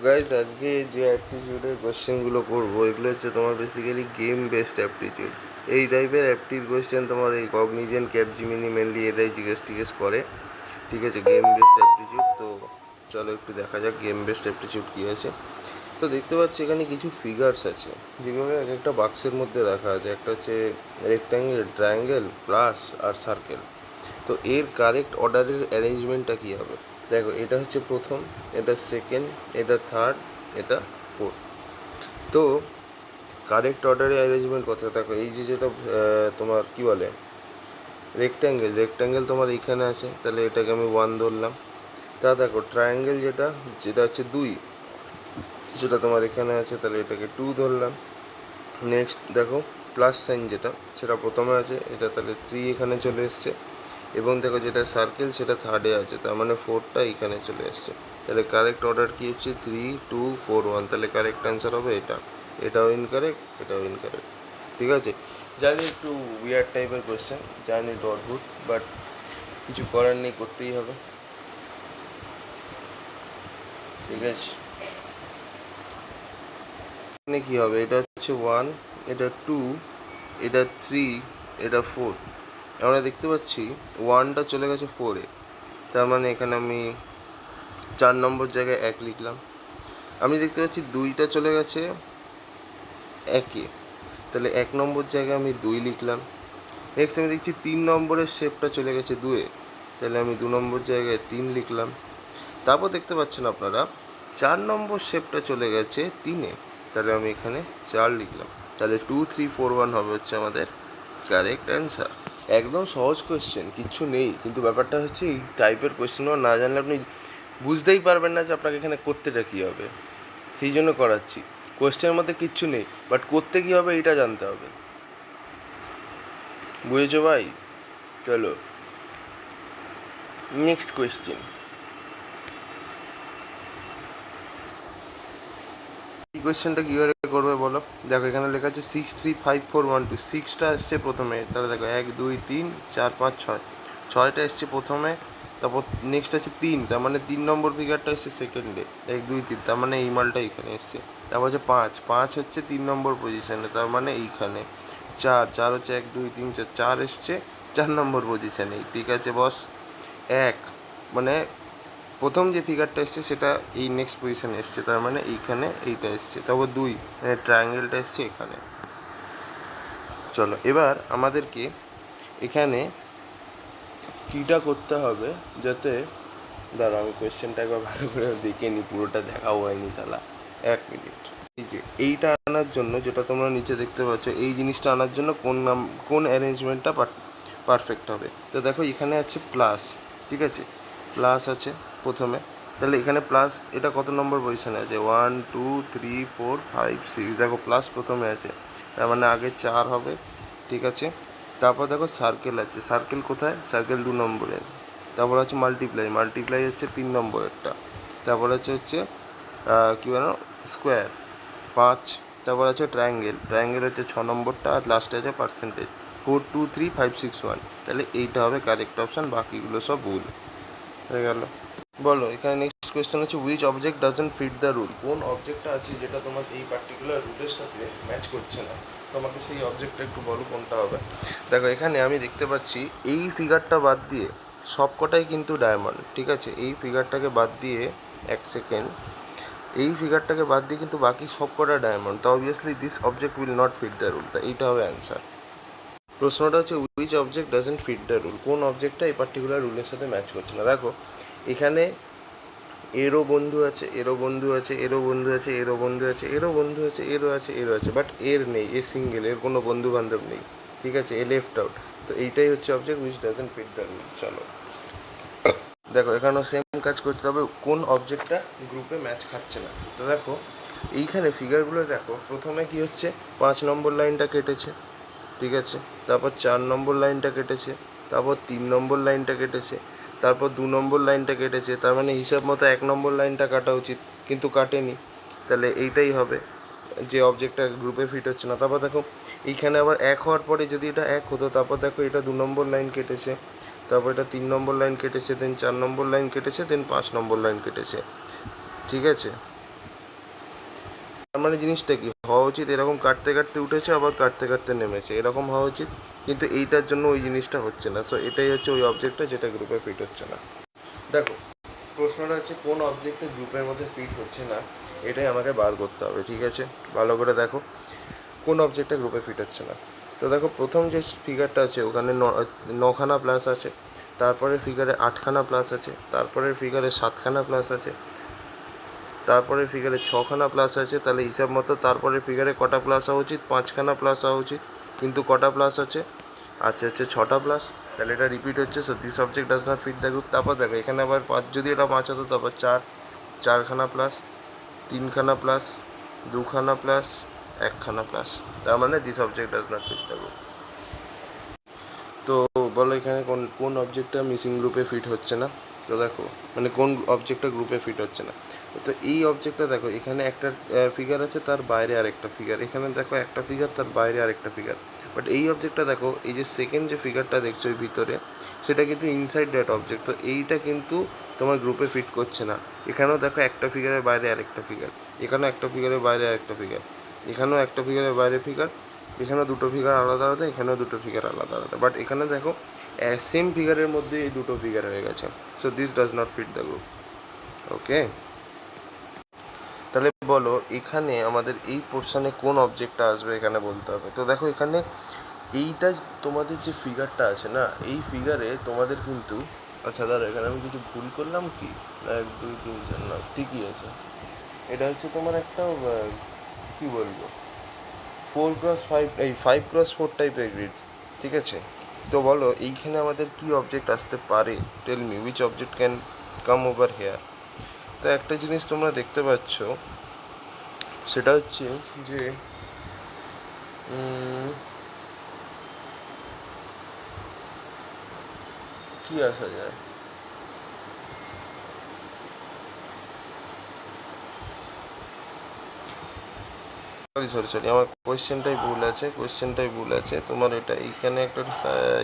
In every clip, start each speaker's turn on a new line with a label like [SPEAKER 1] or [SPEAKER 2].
[SPEAKER 1] Guys আজকে যে অ্যাপটিটিউডের কোয়েশ্চেনগুলো করবো এগুলো হচ্ছে তোমার বেসিক্যালি গেম বেসড অ্যাপটিটিউড। এই টাইপের অ্যাপটির কোয়েশ্চেন তোমার এই কগনিজেন্ট ক্যাপজিমিনি মেনলি এটাই জিজ্ঞেস করে। ঠিক আছে, গেম বেসড অ্যাপটিটিউড। তো চলো একটু দেখা যাক গেম বেসড অ্যাপটিটিউড কী আছে। তো দেখতে পাচ্ছি এখানে কিছু ফিগার্স আছে যেগুলো এক একটা বাক্সের মধ্যে রাখা আছে। একটা হচ্ছে রেক্ট্যাঙ্গেল, ট্রায়াঙ্গেল, প্লাস আর সার্কেল। তো এর কারেক্ট অর্ডারের অ্যারেঞ্জমেন্টটা কী হবে? দেখো, এটা হচ্ছে প্রথম, এটা সেকেন্ড, এটা থার্ড, এটা ফোর্থ। তো কারেক্ট অর্ডারে অ্যারেঞ্জমেন্ট কোথায়? দেখো, এই যে যেটা তোমার কি বলে রেক্ট্যাঙ্গেল, রেক্ট্যাঙ্গেল তোমার এইখানে আছে, তাহলে এটাকে আমি 1 ধরলাম। তা দেখো, ট্রায়াঙ্গেল যেটা যেটা হচ্ছে 2, সেটা তোমার এখানে আছে, তাহলে এটাকে 2 ধরলাম। নেক্সট দেখো, প্লাস সাইন যেটা সেটা প্রথমে আছে, এটা তাহলে 3 এখানে চলে এসছে। এবং দেখো যেটা সার্কেল সেটা থার্ডে আছে, তার মানে 4টা এখানে চলে এসছে। তাহলে কারেক্ট অর্ডার কি হচ্ছে? 3 2 4 1। তাহলে কারেক্ট অ্যান্সার হবে এটা। এটাও ইনকারেক্ট, এটাও ইনকারেক্ট। ঠিক আছে, জানি একটু উইয়ার্ড টাইপের কোয়েশ্চেন, জানি একটু অদ্ভুত, বাট কিছু করার নেই, করতেই হবে। ঠিক আছে, এখানে কী হবে? এটা হচ্ছে 1, এটা 2, এটা 3, এটা 4। আমরা দেখতে পাচ্ছি 1টা চলে গেছে 4-এ, তার মানে এখানে আমি 4 নম্বর জায়গায় 1 লিখলাম। আমি দেখতে পাচ্ছি 2টা চলে গেছে 1-এ, তাহলে 1 নম্বর জায়গায় আমি 2 লিখলাম। নেক্সট আমি দেখছি 3 নম্বরের শেপটা চলে গেছে 2-এ, তাহলে আমি 2 নম্বর জায়গায় 3 লিখলাম। তারপর দেখতে পাচ্ছেন আপনারা 4 নম্বর শেপটা চলে গেছে 3-এ, তাহলে আমি এখানে 4 লিখলাম। তাহলে 2 3 4 1 হবে হচ্ছে আমাদের কারেক্ট অ্যান্সার। একদম সহজ কোয়েশ্চেন, কিচ্ছু নেই, কিন্তু ব্যাপারটা হচ্ছে এই টাইপের কোয়েশ্চেনও না জানলে আপনি বুঝতেই পারবেন না যে আপনাকে এখানে করতেটা কী হবে। সেই জন্য করাচ্ছি। কোয়েশ্চেনের মধ্যে কিচ্ছু নেই, বাট করতে কী হবে এইটা জানতে হবে। বুঝেছো ভাই? চলো নেক্সট কোয়েশ্চেন। এই কোয়েশ্চেনটা কীভাবে করবে বলো? দেখো, এখানে লেখা আছে 6 3 5 4 1 2। 6টা এসছে প্রথমে, তাহলে দেখো 1 2 3 4 5 6, 6টা এসছে প্রথমে। তারপর নেক্সট আছে 3, তার মানে 3 নম্বর ফিগারটা এসছে সেকেন্ডে, 1 2 3, তার মানে এই মালটা এখানে এসছে। তারপর হচ্ছে 5, 5 হচ্ছে 3 নম্বর পজিশানে, তার মানে এইখানে। 4, 4 হচ্ছে 1 2 3 4, 4 এসছে 4 নম্বর পজিশানে। ঠিক আছে বস। 1 মানে প্রথম যে ফিগারটা এসছে সেটা এই নেক্সট পজিশানে এসছে, তার মানে এইখানে এইটা এসছে। তারপর 2 মানে ট্রায়াঙ্গেলটা এসছে এখানে। চলো এবার আমাদেরকে এখানে কীটা করতে হবে যাতে, দাঁড়াও আমি কোয়েশ্চেনটা একবার ভালো করে দেখে নিই, পুরোটা দেখাও হয়নি শালা। 1 মিনিট। এই যে এইটা আনার জন্য, যেটা তোমরা নিচে দেখতে পাচ্ছ, এই জিনিসটা আনার জন্য কোন অ্যারেঞ্জমেন্টটা পারফেক্ট হবে? তো দেখো, এখানে আছে প্লাস। ঠিক আছে, প্লাস আছে প্রথমে, তাহলে এখানে প্লাস, এটা কত নম্বর পজিশানে আছে? 1 2 3 4 5 6। দেখো প্লাস প্রথমে আছে, তার মানে আগে 4 হবে। ঠিক আছে, তারপর দেখো সার্কেল আছে, সার্কেল কোথায়? সার্কেল 2 নম্বরে। তারপর আছে মাল্টিপ্লাই, মাল্টিপ্লাই হচ্ছে 3 নম্বরেরটা। তারপর হচ্ছে কী বলো, স্কোয়ার 5। তারপর আছে ট্রায়াঙ্গেল, ট্রায়াঙ্গেল হচ্ছে 6 নম্বরটা, আর লাস্টে আছে পার্সেন্টেজ 4 2 3 5 6 1। তাহলে এইটা হবে কারেক্ট অপশান, বাকিগুলো সব ভুল হয়ে গেল। বলো, এখানে নেক্সট কোয়েশ্চেন হচ্ছে which object doesn't fit the rule? কোন অবজেক্টটা আছে যেটা তোমার এই পার্টিকুলার রুলের সাথে ম্যাচ করছে না? তোমাকে সেই অবজেক্টটা একটু বলো কোনটা হবে। দেখো, এখানে আমি দেখতে পাচ্ছি এই ফিগারটা বাদ দিয়ে সবকটাই কিন্তু ডায়মন্ড। ঠিক আছে, এই ফিগারটাকে বাদ দিয়ে, 1 সেকেন্ড, এই ফিগারটাকে বাদ দিয়ে কিন্তু বাকি সবকটা ডায়মন্ড। তো obviously this object will not fit the rule, তা এইটা হবে অ্যান্সার। প্রশ্নটা হচ্ছে which object doesn't fit the rule, কোন অবজেক্টটা এই পার্টিকুলার রুলের সাথে ম্যাচ করছে না। দেখো, এখানে এরও বন্ধু আছে, এরও বন্ধু আছে, এরও বন্ধু আছে, এরও বন্ধু আছে, এরও বন্ধু আছে, এরও আছে, এরও আছে, বাট এর নেই, এ সিঙ্গেল, এর কোনো বন্ধু বান্ধব নেই। ঠিক আছে, এ লেফট আউট। তো এইটাই হচ্ছে object which doesn't fit the rule. চলো দেখো, এখানেও সেম কাজ করতে হবে, কোন অবজেক্টটা গ্রুপে ম্যাচ খাচ্ছে না। তো দেখো, এইখানে ফিগারগুলো দেখো, প্রথমে কি হচ্ছে, 5 নম্বর লাইনটা কেটেছে। ঠিক আছে, তারপর 4 নম্বর লাইনটা কেটেছে, তারপর 3 নম্বর লাইনটা কেটেছে, তারপর 2 নম্বর লাইনটা কেটেছে। তার মানে হিসাব মতো 1 নম্বর লাইনটা কাটা উচিত, কিন্তু কাটেনি। তাহলে এইটাই হবে যে অবজেক্টটা গ্রুপে ফিট হচ্ছে না। তারপর দেখো, এইখানে আবার 1 হওয়ার পরে যদি এটা 1 হতো, তারপর দেখো এটা 2 নম্বর লাইন কেটেছে, তারপর এটা 3 নম্বর লাইন কেটেছে, দেন 4 নম্বর লাইন কেটেছে, দেন 5 নম্বর লাইন কেটেছে। ঠিক আছে, মানে জিনিসটা কি হওয়া উচিত, এরকম কাটতে কাটতে উঠেছে আবার কাটতে কাটতে নেমেছে, এরকম হওয়া উচিত, কিন্তু এইটার জন্য ওই জিনিসটা হচ্ছে না। সো এটাই হচ্ছে ওই অবজেক্টটা যেটা গ্রুপে ফিট হচ্ছে না। দেখো প্রশ্নটা হচ্ছে কোন অবজেক্টে গ্রুপের মধ্যে ফিট হচ্ছে না, এটাই আমাকে বার করতে হবে। ঠিক আছে, ভালো করে দেখো কোন অবজেক্টটা গ্রুপে ফিট হচ্ছে না। তো দেখো প্রথম যে ফিগারটা আছে ওখানে নখানা প্লাস আছে, তারপরে ফিগারে 8খানা প্লাস আছে, তারপরে ফিগারে 7খানা প্লাস আছে, তারপরে ফিগারে 6খানা প্লাস আছে। তাহলে হিসাব মতো তারপরে ফিগারে কটা প্লাস হওয়া উচিত? 5খানা প্লাস হওয়া উচিত, কিন্তু কটা প্লাস আছে? হচ্ছে 6টা প্লাস। তাহলে এটা রিপিট হচ্ছে, so this object does not fit the group. তারপর দেখো এখানে আবার 5, যদি এটা 5 হতো তারপর 4খানা প্লাস, 3খানা প্লাস, 2খানা প্লাস, 1খানা প্লাস, তার মানে this object does not fit the group. তো বলো এখানে কোন কোন অবজেক্টটা মিসিং গ্রুপে ফিট হচ্ছে না। তো দেখো মানে কোন অবজেক্টটা গ্রুপে ফিট হচ্ছে না। তো এই অবজেক্টটা দেখো এখানে একটা ফিগার আছে, তার বাইরে আরেকটা ফিগার, এখানে দেখো একটা ফিগার তার বাইরে আরেকটা ফিগার। বাট এই অবজেক্টটা দেখো, এই যে সেকেন্ড যে ফিগারটা দেখছো এই ভিতরে, সেটা কিন্তু ইনসাইড দ্যাট অবজেক্ট। তো এইটা কিন্তু তোমার গ্রুপে ফিট করছে না। এখানেও দেখো একটা ফিগারের বাইরে আরেকটা ফিগার, এখানেও একটা ফিগারের বাইরে আরেকটা ফিগার, এখানেও একটা ফিগারের বাইরে ফিগার, এখানেও দুটো ফিগার আলাদা আলাদা, এখানেও দুটো ফিগার আলাদা আলাদা। বাট এখানে দেখো সেম ফিগারের মধ্যে এই দুটো ফিগার হয়ে গেছে। So this does not fit the group. Okay, তাহলে বলো এখানে আমাদের এই পোর্শনে কোন অবজেক্টটা আসবে এখানে বলতে হবে। তো দেখো এখানে এইটা তোমাদের যে ফিগারটা আছে না, এই ফিগারে তোমাদের কিন্তু, আচ্ছা দাঁড়া এখানে আমি কিছু ভুল করলাম কি? 1 2 3 4 না, ঠিকই আছে। এটা হচ্ছে তোমার একটা কি বলবো 4x5, এই 5x4 টাইপের গ্রিড। ঠিক আছে, তো বলো এইখানে আমাদের কি অবজেক্ট আসতে পারে? Tell me which object can come over here. তো একটা জিনিস তোমরা দেখতে পাচ্ছ, সেটা হচ্ছে যে কি আসা যায়, সরি আমার কোয়েশ্চেনটাই ভুল আছে তোমার। এটা এইখানে একটা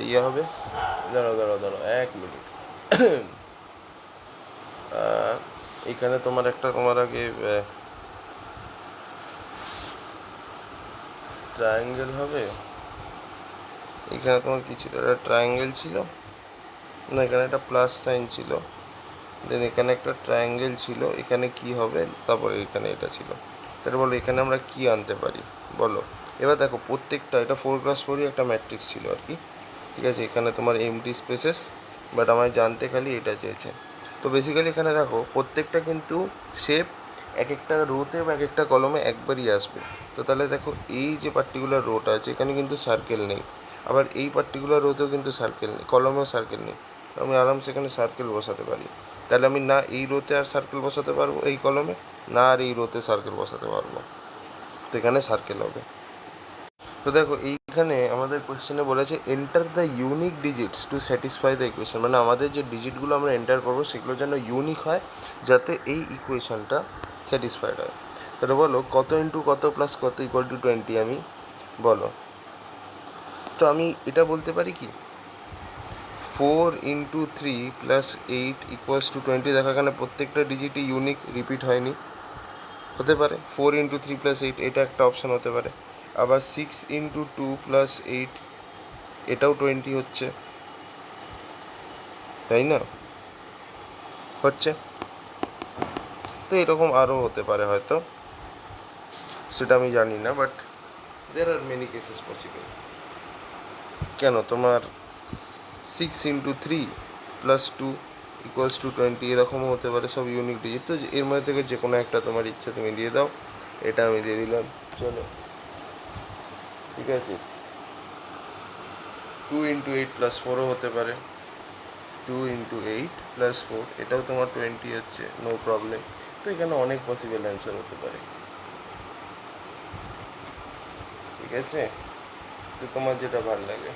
[SPEAKER 1] ইয়ে হবে, দাঁড়াও 1 মিনিট। এইখানে তোমার একটা, তোমার আগে ট্রায়াঙ্গেল হবে। এখানে তোমার কি ছিল? একটা ট্রায়াঙ্গেল ছিল না, এখানে একটা প্লাস সাইন ছিল, দেন এখানে একটা ট্রায়াঙ্গেল ছিল, এখানে কি হবে, তারপরে এখানে এটা ছিল। তাহলে বলো এখানে আমরা কি আনতে পারি বলো। এবার দেখো প্রত্যেকটা, এটা 4x4ই একটা ম্যাট্রিক্স ছিল আর কি। ঠিক আছে, এখানে তোমার এমটি স্পেসেস, বাট আমায় জানতে খালি এটা চেয়েছে। তো বেসিক্যালি এখানে দেখো প্রত্যেকটা কিন্তু শেপ এক একটা রোতে বা এক একটা কলমে একবারই আসবে। তো তাহলে দেখো এই যে পার্টিকুলার রোটা আছে এখানে কিন্তু সার্কেল নেই, আবার এই পার্টিকুলার রোতেও কিন্তু সার্কেল নেই, কলমেও সার্কেল নেই। আমি আরামসে এখানে সার্কেল বসাতে পারি। তাহলে আমি না এই রোতে আর সার্কেল বসাতে পারবো এই কলমে, না আর এই রোতে সার্কেল বসাতে পারবো। তো এখানে সার্কেল হবে। তো দেখো এইখানে আমাদের কোয়েশ্চেনে বলেছে enter the unique digits to satisfy the equation, মানে আমাদের যে ডিজিটগুলো আমরা এন্টার করবো সেগুলো যেন ইউনিক হয়, যাতে এই ইকুয়েশনটা স্যাটিসফাইড হয়। তাহলে বলো কত ইন্টু কত প্লাস কত ইকুয়াল টু 20, আমি বলো। তো আমি এটা বলতে পারি কি 4 × 3 + 8 = 20। দেখো এখানে প্রত্যেকটা ডিজিটই ইউনিক, রিপিট হয়নি। হতে পারে 4 × 3 + 8, এটা একটা অপশান হতে পারে। আবার 6 × 2 + 8, এটাও 20 হচ্ছে, তাই না? হচ্ছে। তো এরকম আরও হতে পারে হয়তো, সেটা আমি জানি না, but there are many cases possible. কেন তোমার 6 × 3 + 2 = 20 এরকমও হতে পারে, সব ইউনিক ডিজিট। তো এর মধ্যে থেকে যে কোনো একটা তোমার ইচ্ছা তুমি দিয়ে দাও, এটা আমি দিয়ে দিলাম, চলো ঠিক আছে। 2 × 8 + 4ও হতে পারে, 2 × 8 + 4, এটাও তোমার 20 হচ্ছে, নো প্রবলেম। তো এখানে অনেক পসিবল অ্যান্সার হতে পারে। ঠিক আছে, তো তোমার যেটা ভালো লাগে।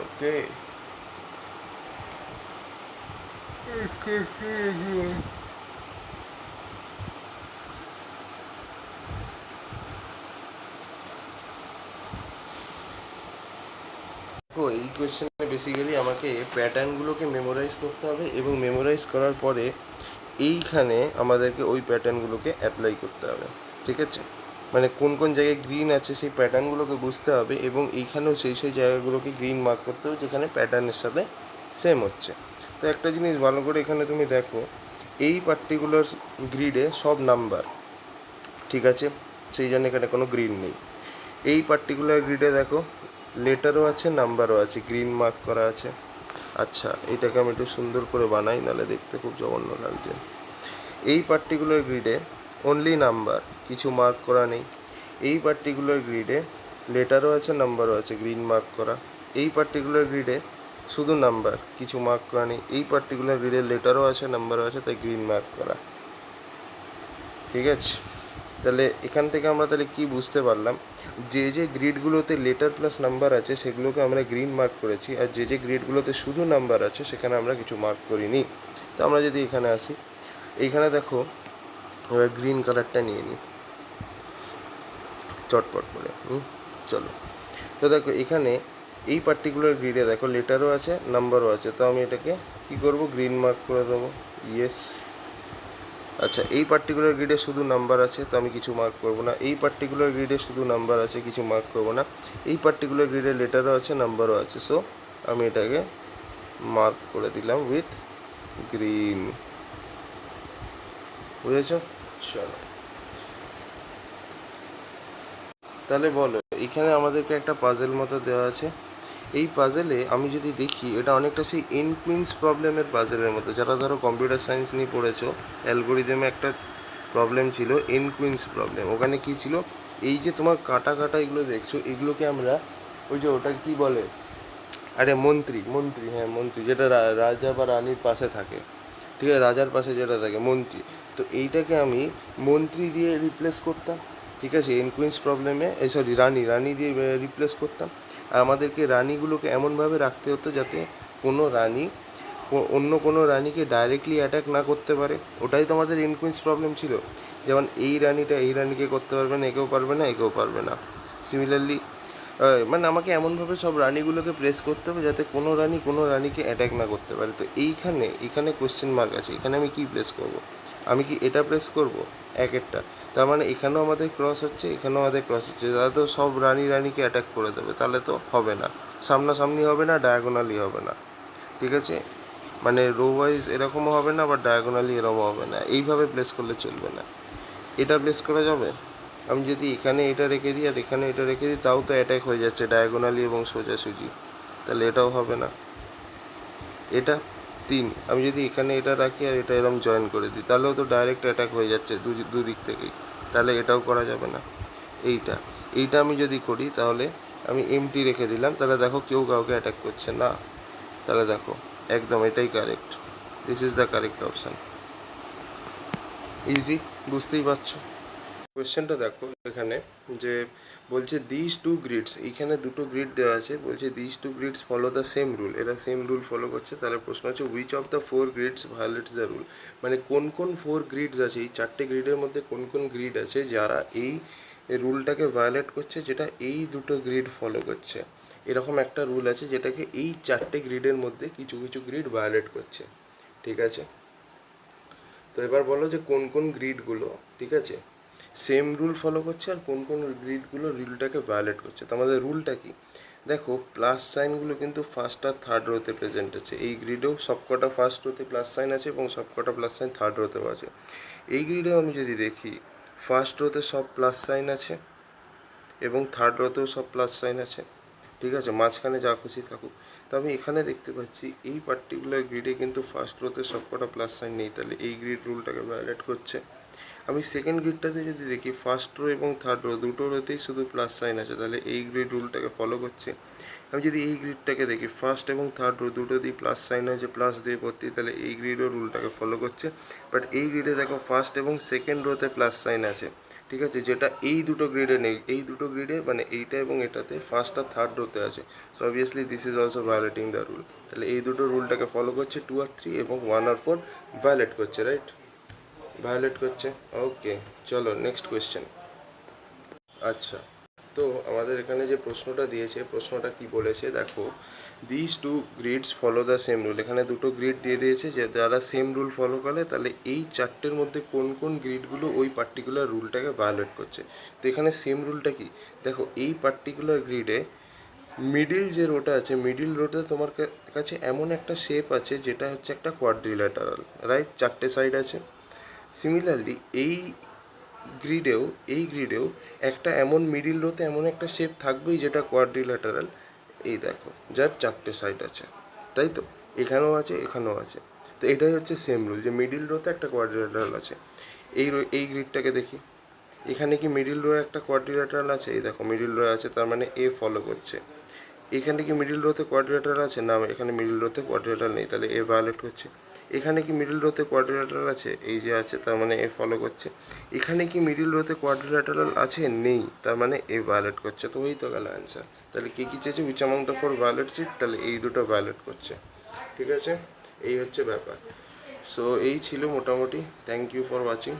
[SPEAKER 1] ওকে, তো এই কোয়েশ্চেনে বেসিক্যালি আমাকে প্যাটার্নগুলোকে মেমোরাইজ করতে হবে, এবং মেমোরাইজ করার পরে এইখানে আমাদেরকে ওই প্যাটার্নগুলোকে অ্যাপ্লাই করতে হবে, ঠিক আছে? মানে কোন কোন জায়গায় গ্রিন আছে সেই প্যাটার্নগুলোকে বুঝতে হবে, এবং এইখানেও সেই সেই জায়গাগুলোকে গ্রিন মার্ক করতে হবে যেখানে প্যাটার্নের সাথে সেম হচ্ছে। তো একটা জিনিস ভালো করে এখানে তুমি দেখো, এই পার্টিকুলার গ্রিডে সব নাম্বার, ঠিক আছে, সেই জন্য এখানে কোনো গ্রিন নেই। এই পার্টিকুলার গ্রিডে দেখো লেটারও আছে, নাম্বারও আছে, গ্রিন মার্ক করা আছে। আচ্ছা, এটাকে আমি একটু সুন্দর করে বানাই, নাহলে দেখতে খুব জঘন্য লাগছে। এই পার্টিকুলার গ্রিডে অনলি নাম্বার, কিছু মার্ক করা নেই। এই পার্টিকুলার গ্রিডে লেটারও আছে, নাম্বারও আছে, গ্রিন মার্ক করা। এই পার্টিকুলার গ্রিডে শুধু নাম্বার, কিছু মার্ক করা নেই। এই পার্টিকুলার গ্রিডে লেটারও আছে, নাম্বারও আছে, তাই গ্রিন মার্ক করা, ঠিক আছে? তাহলে এখান থেকে আমরা তাহলে কি বুঝতে পারলাম, যে যে গ্রিডগুলোতে লেটার প্লাস নাম্বার আছে সেগুলোকে আমরা গ্রিন মার্ক করেছি, আর যে যে গ্রিডগুলোতে শুধু নাম্বার আছে সেখানে আমরা কিছু মার্ক করিনি। তো আমরা যদি এখানে আসি, এইখানে দেখো এবার গ্রিন কালারটা নিয়ে নিই চটপট করে। চলো, তো দেখো এখানে এই পার্টিকুলার গ্রিডে দেখো লেটারও আছে, নাম্বারও আছে, তো আমি এটাকে কি করব, গ্রিন মার্ক করে দেবো। ইয়েস। আচ্ছা, এই পার্টিকুলার গ্রিডে শুধু নাম্বার আছে, তো আমি কিছু মার্ক করব না। এই পার্টিকুলার গ্রিডে শুধু নাম্বার আছে, কিছু মার্ক করব না। এই পার্টিকুলার গ্রিডে লেটারও আছে, নাম্বারও আছে, সো আমি এটাকে মার্ক করে দিলাম উইথ গ্রিন। বুঝেছ? চলো, তাহলে বলো, এখানে আমাদেরকে একটা পাজেল মতো দেওয়া আছে। এই পাজেলে আমি যদি দেখি, এটা অনেকটা সেই এন কুইন্স প্রবলেমের পাজেলের মতো, যারা ধরো কম্পিউটার সায়েন্স নিয়ে পড়েছো, অ্যালগোরিদমে একটা প্রবলেম ছিল এন কুইন্স প্রবলেম। ওখানে কি ছিল, এই যে তোমার কাটা কাটা এগুলো দেখছো, এগুলোকে আমরা ওই যে ওটা কি বলে, আরে মন্ত্রী, মন্ত্রী, হ্যাঁ মন্ত্রী, যেটা রাজা বা রানীর পাশে থাকে, ঠিক আছে, রাজার পাশে যেটা থাকে মন্ত্রী। তো এইটাকে আমি মন্ত্রী দিয়ে রিপ্লেস করতাম, ঠিক আছে, এন কুইন্স প্রবলেমে, সরি রানী, রানী দিয়ে রিপ্লেস করতাম। আর আমাদেরকে রানীগুলোকে এমনভাবে রাখতে হতো যাতে কোনো রানী অন্য কোনো রানীকে ডাইরেক্টলি অ্যাটাক না করতে পারে। ওটাই তো আমাদের এন কুইন্স প্রবলেম ছিল। যেমন এই রানীটা এই রানীকে করতে পারবে না, একেও পারবে না, একেও পারবে না। সিমিলারলি মানে আমাকে এমনভাবে সব রানীগুলোকে প্রেস করতে হবে যাতে কোনো রানী কোনো রানীকে অ্যাটাক না করতে পারে। তো এখানে কোশ্চেন মার্ক আছে, এখানে আমি কি প্রেস করব? আমি কি এটা প্রেস করব এক একটা? তার মানে এখানেও আমাদের ক্রস হচ্ছে, এখানেও আমাদের ক্রস হচ্ছে, তাহলে তো সব রানীকে অ্যাটাক করে দেবে, তাহলে তো হবে না, সামনাসামনি হবে না, ডায়াগোনালি হবে না, ঠিক আছে? মানে রো ওয়াইজ এরকমও হবে না, বা ডায়াগোনালি এরকমও হবে না, এইভাবে প্লেস করলে চলবে না। এটা প্লেস করা যাবে? আমি যদি এখানে এটা রেখে দিই আর এখানে এটা রেখে দিই, তাও তো অ্যাটাক হয়ে যাচ্ছে ডায়াগোনালি এবং সোজাসুজি, তাহলে এটাও হবে না। এটা 3, আমি যদি এখানে এটা রাখি আর এটা এরকম জয়েন করে দিই, তাহলেও তো ডাইরেক্ট অ্যাটাক হয়ে যাচ্ছে দুদিক থেকেই, তাহলে এটাও করা যাবে না। এইটা এইটা আমি যদি করি, তাহলে আমি এমটি রেখে দিলাম, তাহলে দেখো কেউ কাউকে অ্যাটাক করছে না, তাহলে দেখো একদম এটাই correct, this is the correct option. Easy, বুঝতেই পারছো। কোয়েশ্চেনটা দেখো এখানে, যে বলছে দিস টু গ্রিডস, এইখানে দুটো গ্রিড দেওয়া আছে, বলছে this two grids follow the same rule, এরা সেম রুল ফলো করছে। তাহলে প্রশ্ন হচ্ছে which of the 4 grids violates the rule, মানে কোন কোন 4 গ্রিডস আছে, এই 4টে গ্রিডের মধ্যে কোন কোন গ্রিড আছে যারা এই রুলটাকে ভায়োলেট করছে, যেটা এই দুটো গ্রিড ফলো করছে। এরকম একটা রুল আছে যেটাকে এই 4টে গ্রিডের মধ্যে কিছু কিছু গ্রিড ভায়োলেট করছে, ঠিক আছে? তো এবার বলো যে কোন কোন গ্রিডগুলো, ঠিক আছে, সেম রুল ফলো করছে, আর কোন কোন গ্রিডগুলো রুলটাকে ভায়োলেট করছে। তো আমাদের রুলটা কি, দেখো প্লাস সাইনগুলো কিন্তু ফার্স্ট আর থার্ড রোতে প্রেজেন্ট আছে, এই গ্রিডেও সবকটা ফার্স্ট রোতে প্লাস সাইন আছে এবং সবকটা প্লাস সাইন থার্ড রোতেও আছে। এই গ্রিডেও আমি যদি দেখি, ফার্স্ট রোতে সব প্লাস সাইন আছে এবং থার্ড রোতেও সব প্লাস সাইন আছে, ঠিক আছে, মাঝখানে যা খুশি থাকুক। তো আমি এখানে দেখতে পাচ্ছি এই পার্টিকুলার গ্রিডে কিন্তু ফার্স্ট রোতে সবকটা প্লাস সাইন নেই, তাহলে এই গ্রিড রুলটাকে ভায়োলেট করছে। আমি সেকেন্ড গ্রিডটাতে যদি দেখি, ফার্স্ট রো এবং থার্ড রো দুটো রোতেই শুধু প্লাস সাইন আছে, তাহলে এই গ্রিড রুলটাকে ফলো করছে। আমি যদি এই গ্রিডটাকে দেখি, ফার্স্ট এবং থার্ড রো দুটোতেই প্লাস সাইন আছে, প্লাস দিয়ে ভর্তি, তাহলে এই গ্রিডও রুলটাকে ফলো করছে। বাট এই গ্রিডে দেখো ফার্স্ট এবং সেকেন্ড রোতে প্লাস সাইন আছে, ঠিক আছে, যেটা এই দুটো গ্রিডে নেই। এই দুটো গ্রিডে মানে এইটা এবং এটাতে ফার্স্ট আর থার্ড রোতে আছে, so obviously this is also violating the rule. তাহলে এই দুটো রুলটাকে ফলো করছে, 2 আর 3 এবং 1 আর 4 ভায়োলেট করছে, রাইট, ভায়োলেট করছে। ওকে, চলো নেক্সট কোয়েশ্চেন। আচ্ছা, তো আমাদের এখানে যে প্রশ্নটা দিয়েছে, প্রশ্নটা কি বলেছে দেখো, this two grids follow the same rule. এখানে দুটো গ্রিড দিয়ে দিয়েছে যে যারা সেম রুল ফলো করে, তাহলে এই চারটের মধ্যে কোন কোন গ্রিডগুলো ওই পার্টিকুলার রুলটাকে ভায়োলেট করছে। তো এখানে সেম রুলটা কি, দেখো এই পার্টিকুলার গ্রিডে মিডিল যে রোটা আছে, মিডিল রোতে তোমার কাছে এমন একটা শেপ আছে যেটা হচ্ছে একটা কোয়াড্রিল্যাটারাল, রাইট? চারটে সাইড আছে। সিমিলারলি এই গ্রিডেও একটা এমন মিডিল রোতে এমন একটা শেপ থাকবেই যেটা কোয়াড্রিল্যাটারাল, এই দেখো, যার চারটে সাইড আছে, তাই তো? এখানেও আছে, এখানেও আছে। তো এটাই হচ্ছে সেম রুল, যে মিডিল রোতে একটা কোয়াড্রিল্যাটারাল আছে। এই গ্রিডটাকে দেখি, এখানে কি মিডিল রো একটা কোয়াড্রিল্যাটারাল আছে? এই দেখো মিডিল রো আছে, তার মানে এ ফলো করছে। এখানে কি মিডিল রোতে কোয়াড্রিল্যাটারাল আছে? না, এখানে মিডিল রোতে কোয়াড্রিল্যাটারাল নেই, তাহলে এ ভায়োলেট করছে। এখানে কি মিডিল রোতে কোয়াড্রিল্যাটারাল আছে? এই যে আছে, তার মানে এ ফলো করছে। এখানে কি মিডিল রোতে কোয়াড্রিল্যাটারাল আছে? নেই, তার মানে এ ভায়োলেট করছে। তো ওই তো গেল অ্যান্সার। তাহলে কে কী চেয়েছে? Which amount of four violets eat? তাহলে এই দুটো ভায়োলেট করছে। ঠিক আছে, এই হচ্ছে ব্যাপার। সো এই ছিল মোটামুটি। Thank you for watching.